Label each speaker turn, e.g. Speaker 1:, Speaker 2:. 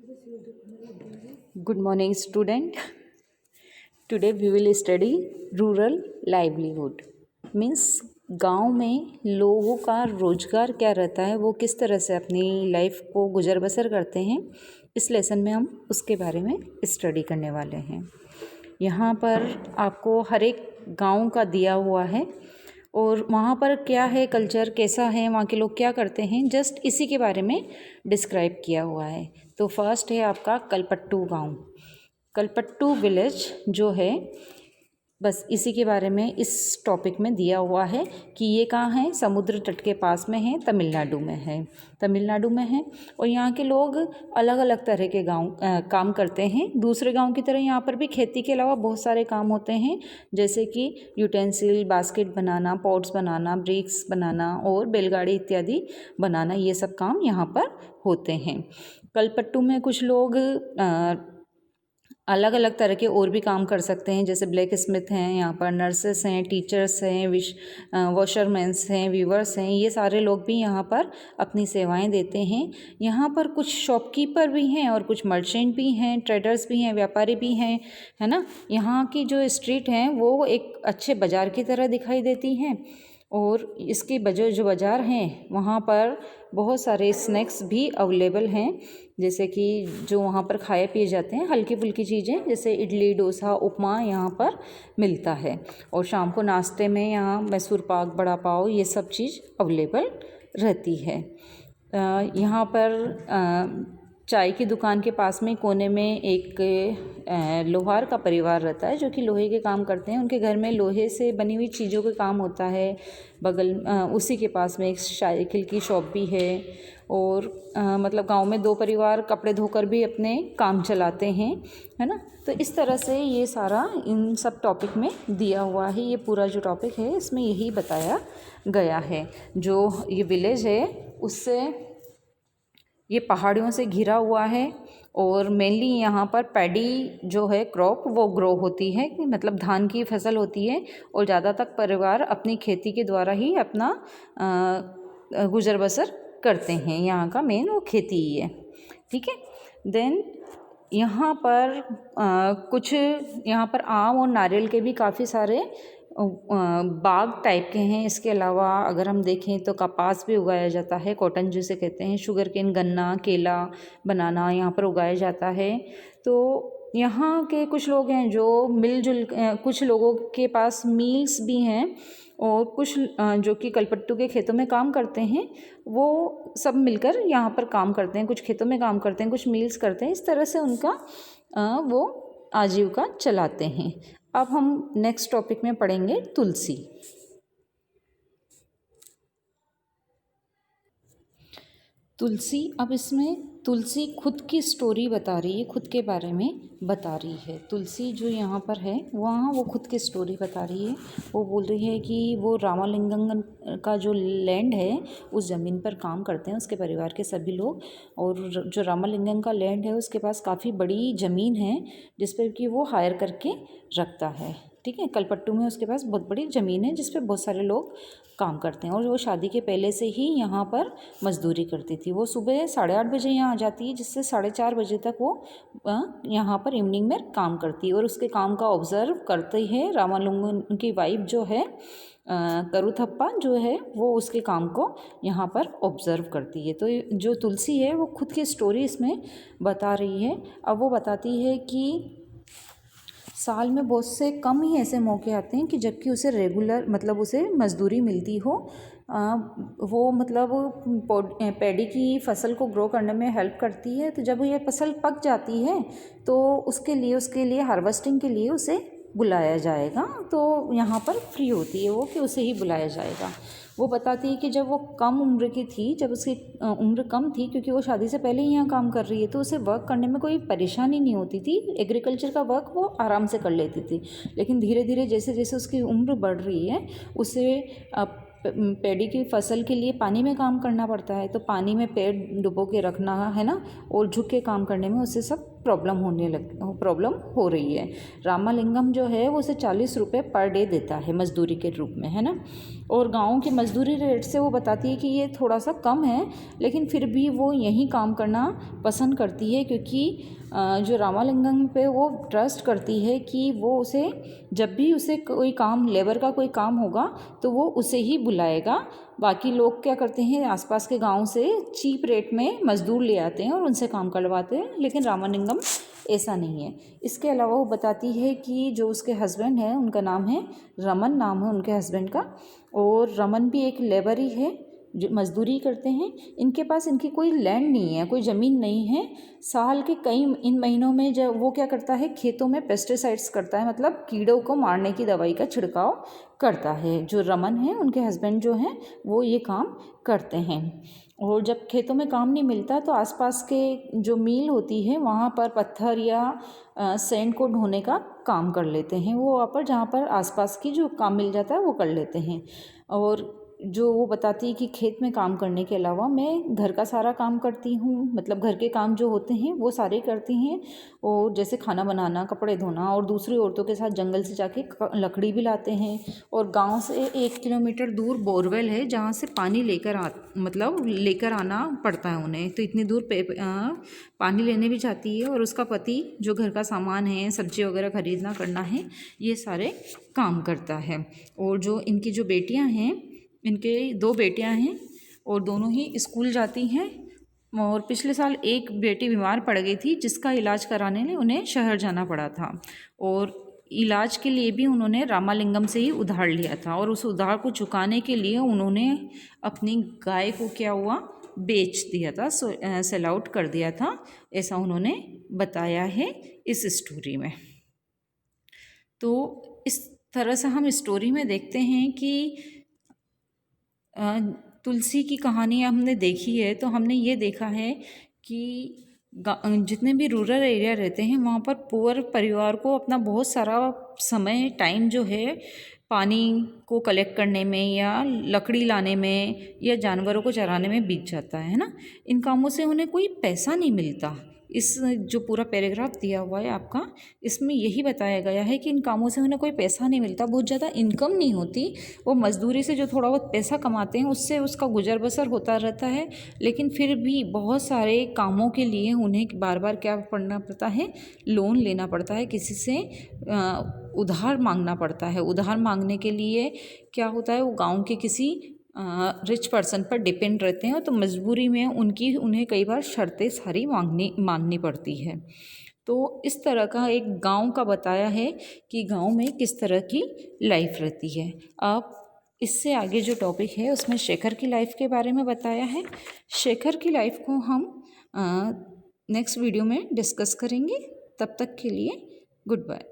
Speaker 1: Good morning, student. Today we will study rural livelihood. Means गांव में लोगों का रोजगार क्या रहता है, वो किस तरह से अपनी लाइफ को गुजर बसर करते हैं। इस लेसन में हम उसके बारे में स्टडी करने वाले हैं। यहाँ पर आपको हर एक गांव का दिया हुआ है और वहाँ पर क्या है, कल्चर कैसा है, वहाँ के लोग क्या करते हैं, जस्ट इसी के बारे में डिस्क्राइब किया हुआ है। तो फर्स्ट है आपका कलपट्टू गांव। कलपट्टू विलेज जो है, बस इसी के बारे में इस टॉपिक में दिया हुआ है कि ये कहाँ है, समुद्र तट के पास में है, तमिलनाडु में है। और यहाँ के लोग अलग अलग तरह के काम करते हैं। दूसरे गांव की तरह यहाँ पर भी खेती के अलावा बहुत सारे काम होते हैं, जैसे कि यूटेंसिल, बास्केट बनाना, पॉट्स बनाना, ब्रिक्स बनाना और बैलगाड़ी इत्यादि बनाना, ये सब काम यहाँ पर होते हैं। कलपट्टू में कुछ लोग अलग अलग तरह के और भी काम कर सकते हैं, जैसे ब्लैक स्मिथ हैं, यहाँ पर नर्सेस हैं, टीचर्स हैं, वॉशरमैन्स हैं, वीवर्स हैं, ये सारे लोग भी यहाँ पर अपनी सेवाएं देते हैं। यहाँ पर कुछ शॉपकीपर भी हैं और कुछ मर्चेंट भी हैं, ट्रेडर्स भी हैं, व्यापारी भी हैं, है ना। यहाँ की जो स्ट्रीट हैं वो एक अच्छे बाज़ार की तरह दिखाई देती हैं और इसकी जो बाज़ार हैं वहाँ पर बहुत सारे स्नैक्स भी अवेलेबल हैं, जैसे कि जो वहाँ पर खाए पिए जाते हैं, हल्की फुल्की चीज़ें जैसे इडली, डोसा, उपमा यहाँ पर मिलता है। और शाम को नाश्ते में यहाँ मैसूर पाक, बड़ा पाव, ये सब चीज़ अवेलेबल रहती है। यहाँ पर चाय की दुकान के पास में कोने में एक लोहार का परिवार रहता है जो कि लोहे के काम करते हैं। उनके घर में लोहे से बनी हुई चीज़ों का काम होता है। उसी के पास में एक साइकिल की शॉप भी है। और मतलब गांव में 2 परिवार कपड़े धोकर भी अपने काम चलाते हैं, है ना। तो इस तरह से ये सारा इन सब टॉपिक में दिया हुआ है। ये पूरा जो टॉपिक है इसमें यही बताया गया है। जो ये विलेज है उससे ये पहाड़ियों से घिरा हुआ है और मेनली यहाँ पर पैडी जो है क्रॉप वो ग्रो होती है, मतलब धान की फसल होती है और ज़्यादातर परिवार अपनी खेती के द्वारा ही अपना गुजर बसर करते हैं। यहाँ का मेन वो खेती ही है, ठीक है। देन यहाँ पर कुछ यहाँ पर आम और नारियल के भी काफ़ी सारे बाग टाइप के हैं। इसके अलावा अगर हम देखें तो कपास भी उगाया जाता है, कॉटन जिसे कहते हैं, शुगर केन, गन्ना, केला, बनाना यहाँ पर उगाया जाता है। तो यहाँ के कुछ लोग हैं जो मिलजुल, कुछ लोगों के पास मील्स भी हैं और कुछ जो कि कलपट्टू के खेतों में काम करते हैं, वो सब मिलकर यहाँ पर काम करते हैं। कुछ खेतों में काम करते हैं, कुछ मील्स करते हैं। इस तरह से उनका वो आजीविका चलाते हैं। अब हम नेक्स्ट टॉपिक में पढ़ेंगे तुलसी। अब इसमें तुलसी खुद की स्टोरी बता रही है, खुद के बारे में बता रही है। तुलसी जो यहाँ पर है वहाँ वो खुद की स्टोरी बता रही है। वो बोल रही है कि वो रामालिंगम का जो लैंड है उस ज़मीन पर काम करते हैं उसके परिवार के सभी लोग। और जो रामालिंगम का लैंड है उसके पास काफ़ी बड़ी ज़मीन है जिस पर कि वो हायर करके रखता है, ठीक है। कलपट्टू में उसके पास बहुत बड़ी ज़मीन है जिस पे बहुत सारे लोग काम करते हैं। और वो शादी के पहले से ही यहाँ पर मजदूरी करती थी। वो सुबह 8:30 बजे यहाँ आ जाती है, जिससे 4:30 बजे तक वो यहाँ पर इवनिंग में काम करती है और उसके काम का ऑब्ज़र्व करती है। रामालिंगम की वाइफ जो है करुथप्पा जो है वो उसके काम को यहाँ पर ऑब्ज़र्व करती है। तो जो तुलसी है वो खुद की स्टोरी इसमें बता रही है। अब वो बताती है कि साल में बहुत से कम ही ऐसे मौके आते हैं कि जबकि उसे रेगुलर, मतलब उसे मजदूरी मिलती हो। वो मतलब पैडी की फसल को ग्रो करने में हेल्प करती है। तो जब ये फसल पक जाती है तो उसके लिए हार्वेस्टिंग के लिए उसे बुलाया जाएगा। तो यहाँ पर फ्री होती है वो कि उसे ही बुलाया जाएगा। वो बताती है कि जब वो कम उम्र की थी, जब उसकी उम्र कम थी, क्योंकि वो शादी से पहले ही यहाँ काम कर रही है, तो उसे वर्क करने में कोई परेशानी नहीं होती थी। एग्रीकल्चर का वर्क वो आराम से कर लेती थी। लेकिन धीरे धीरे जैसे जैसे उसकी उम्र बढ़ रही है उसे पैडी की फसल के लिए पानी में काम करना पड़ता है। तो पानी में पैर डुबो के रखना, है ना, और झुक के काम करने में उसे सब प्रॉब्लम हो रही है। रामालिंगम जो है वो उसे 40 रुपये पर डे देता है मजदूरी के रूप में, है ना। और गाँव के मजदूरी रेट से वो बताती है कि ये थोड़ा सा कम है, लेकिन फिर भी वो यहीं काम करना पसंद करती है, क्योंकि जो रामालिंगम पे वो ट्रस्ट करती है कि वो उसे जब भी उसे कोई काम, लेबर का कोई काम होगा तो वो उसे ही बुलाएगा। बाकी लोग क्या करते हैं, आसपास के गांव से चीप रेट में मजदूर ले आते हैं और उनसे काम करवाते हैं, लेकिन रामालिंगम ऐसा नहीं है। इसके अलावा वो बताती है कि जो उसके हस्बैंड है उनका नाम है रमन, नाम है उनके हस्बैंड का, और रमन भी एक लेबर ही है जो मजदूरी करते हैं। इनके पास इनकी कोई लैंड नहीं है, कोई ज़मीन नहीं है। साल के कई इन महीनों में जब वो क्या करता है, खेतों में पेस्टिसाइड्स करता है, मतलब कीड़ों को मारने की दवाई का छिड़काव करता है। जो रमन है उनके हस्बैंड जो हैं वो ये काम करते हैं। और जब खेतों में काम नहीं मिलता तो आसपास के जो मील होती है वहाँ पर पत्थर या सैंड को ढोने का काम कर लेते हैं। वो वहाँ पर जहाँ पर आसपास की जो काम मिल जाता है वो कर लेते हैं। और जो वो बताती है कि खेत में काम करने के अलावा मैं घर का सारा काम करती हूँ, मतलब घर के काम जो होते हैं वो सारे करती हैं, और जैसे खाना बनाना, कपड़े धोना, और दूसरी औरतों के साथ जंगल से जाके लकड़ी भी लाते हैं। और गांव से 1 किलोमीटर दूर बोरवेल है जहाँ से पानी लेकर आना पड़ता है उन्हें, तो इतनी दूर पानी लेने भी जाती है। और उसका पति जो घर का सामान है, सब्जी वगैरह खरीदना करना है, ये सारे काम करता है। और जो इनकी जो बेटियाँ हैं, इनके 2 बेटियां हैं और दोनों ही स्कूल जाती हैं। और पिछले साल एक बेटी बीमार पड़ गई थी जिसका इलाज कराने लिए उन्हें शहर जाना पड़ा था, और इलाज के लिए भी उन्होंने रामालिंगम से ही उधार लिया था। और उस उधार को चुकाने के लिए उन्होंने अपनी गाय को क्या हुआ, बेच दिया था, सेल आउट कर दिया था, ऐसा उन्होंने बताया है इस स्टोरी में। तो इस तरह से हम स्टोरी में देखते हैं कि तुलसी की कहानी हमने देखी है, तो हमने ये देखा है कि जितने भी रूरल एरिया रहते हैं वहाँ पर पुअर परिवार को अपना बहुत सारा समय, टाइम जो है पानी को कलेक्ट करने में या लकड़ी लाने में या जानवरों को चराने में बीत जाता है ना। इन कामों से उन्हें कोई पैसा नहीं मिलता। इस जो पूरा पैराग्राफ दिया हुआ है आपका, इसमें यही बताया गया है कि इन कामों से उन्हें कोई पैसा नहीं मिलता, बहुत ज़्यादा इनकम नहीं होती। वो मजदूरी से जो थोड़ा बहुत पैसा कमाते हैं उससे उसका गुजर बसर होता रहता है, लेकिन फिर भी बहुत सारे कामों के लिए उन्हें बार बार क्या पड़ना पड़ता है, लोन लेना पड़ता है, किसी से उधार मांगना पड़ता है। उधार मांगने के लिए क्या होता है, वो गाँव के किसी रिच पर्सन पर डिपेंड रहते हैं, तो मजबूरी में उन्हें कई बार शर्तें सारी माननी पड़ती है। तो इस तरह का एक गांव का बताया है कि गांव में किस तरह की लाइफ रहती है। अब इससे आगे जो टॉपिक है उसमें शेखर की लाइफ के बारे में बताया है। शेखर की लाइफ को हम नेक्स्ट वीडियो में डिस्कस करेंगे। तब तक के लिए गुड बाय।